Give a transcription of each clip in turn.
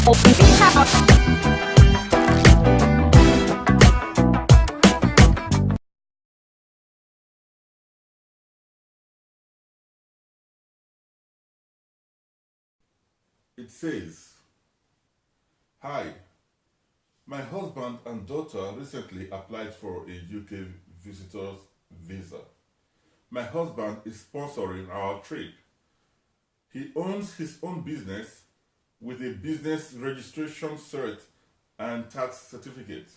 It says, "Hi, my husband and daughter recently applied for a UK visitor's visa. My husband is sponsoring our trip. He owns his own business with a business registration cert and tax certificate.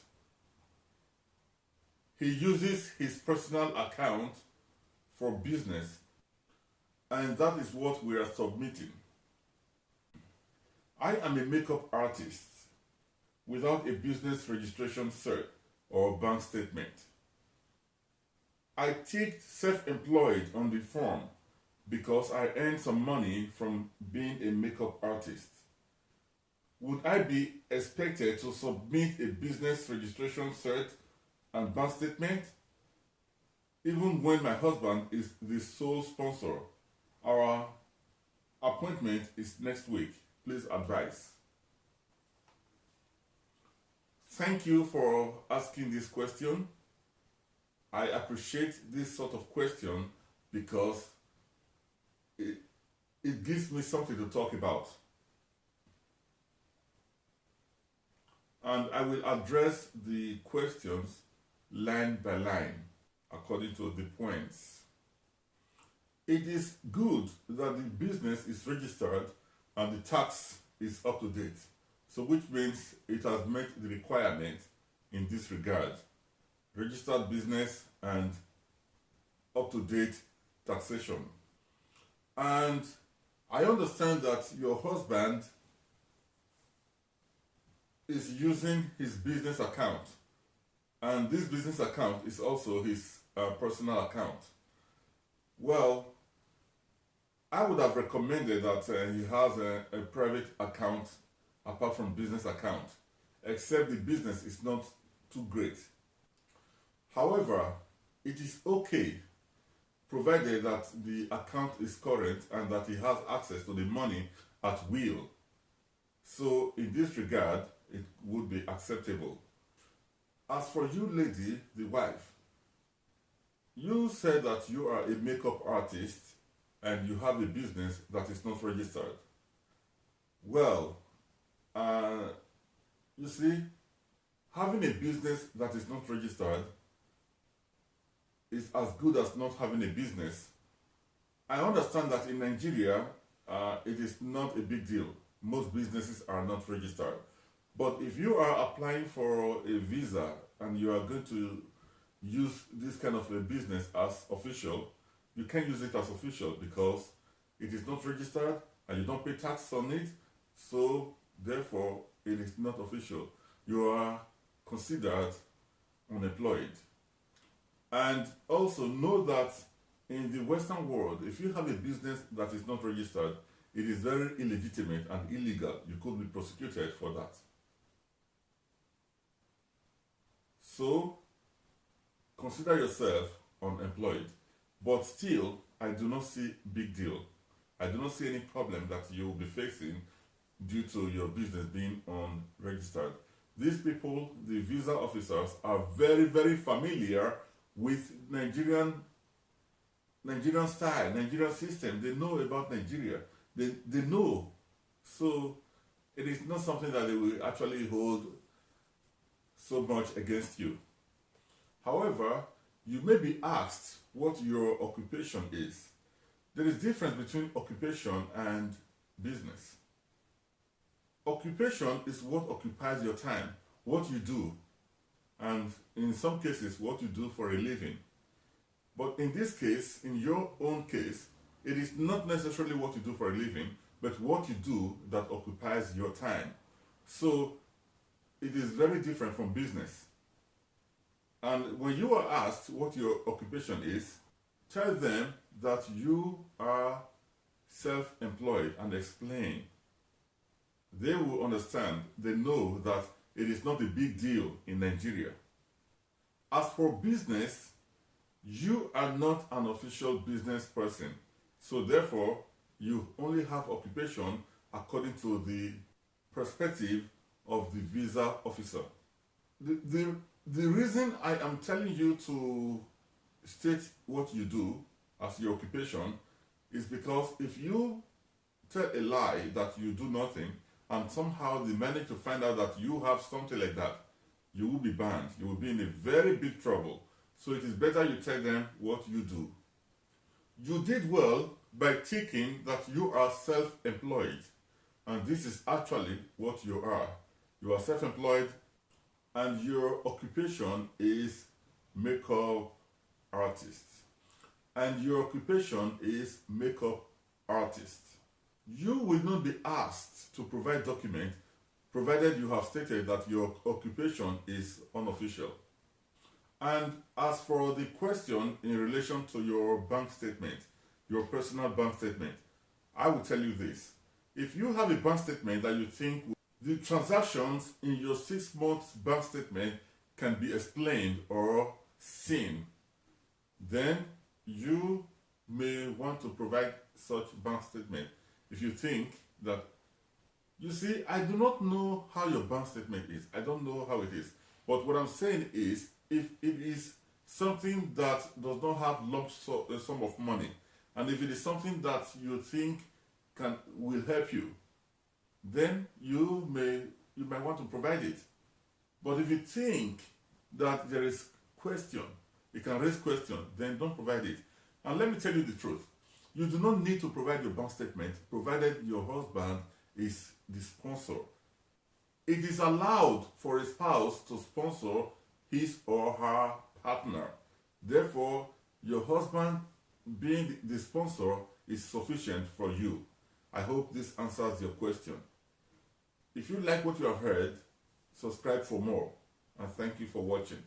He uses his personal account for business, and that is what we are submitting. I am a makeup artist without a business registration cert or bank statement. I ticked self-employed on the form because I earned some money from being a makeup artist. Would I be expected to submit a business registration cert and bank statement even when my husband is the sole sponsor? Our appointment is next week. Please advise." Thank you for asking this question. I appreciate this sort of question because it gives me something to talk about. And I will address the questions line by line according to the points. It is good that the business is registered and the tax is up to date. So which means it has met the requirement in this regard. Registered business and up-to-date taxation. And I understand that your husband is using his business account, and this business account is also his personal account. Well, I would have recommended that he has a private account apart from business account, except the business is not too great. However, it is okay provided that the account is current and that he has access to the money at will. So in this regard, it would be acceptable. As for you lady, the wife, you said that you are a makeup artist and you have a business that is not registered. Well, you see, having a business that is not registered is as good as not having a business. I understand that in Nigeria, it is not a big deal. Most businesses are not registered. But if you are applying for a visa and you are going to use this kind of a business as official, you can't use it as official because it is not registered and you don't pay tax on it, so therefore it is not official. You are considered unemployed. And also know that in the Western world, if you have a business that is not registered, it is very illegitimate and illegal. You could be prosecuted for that. So, consider yourself unemployed. But still, I do not see big deal. I do not see any problem that you will be facing due to your business being unregistered. These people, the visa officers, are very, very familiar with Nigerian style, Nigerian system. They know about Nigeria. They know. So it is not something that they will actually hold so much against you. However, you may be asked what your occupation is. There is difference between occupation and business. Occupation is what occupies your time, what you do, and in some cases what you do for a living. But in this case, in your own case, it is not necessarily what you do for a living, but what you do that occupies your time. So it is very different from business. And when you are asked what your occupation is, tell them that you are self-employed and explain. They will understand. They know that it is not a big deal in Nigeria. As for business, you are not an official business person. So therefore, you only have occupation according to the perspective of the visa officer. The reason I am telling you to state what you do as your occupation is because if you tell a lie that you do nothing and somehow they manage to find out that you have something like that, you will be banned. You will be in a very big trouble. So it is better you tell them what you do. You did well by thinking that you are self-employed, and this is actually what you are. You are self-employed and your occupation is makeup artist. And your occupation is makeup artist. You will not be asked to provide documents provided you have stated that your occupation is unofficial. And as for the question in relation to your bank statement, your personal bank statement, I will tell you this. If you have a bank statement that you think the transactions in your 6 months bank statement can be explained or seen, then you may want to provide such bank statement. If you think that, you see, I do not know how your bank statement is. I don't know how it is. But what I'm saying is, if it is something that does not have lump sum of money, and if it is something that you think will help you, then you might want to provide it. But if you think that there is question, it can raise question, then don't provide it. And let me tell you the truth. You do not need to provide your bank statement provided your husband is the sponsor. It is allowed for a spouse to sponsor his or her partner. Therefore, your husband being the sponsor is sufficient for you. I hope this answers your question. If you like what you have heard, subscribe for more, and thank you for watching.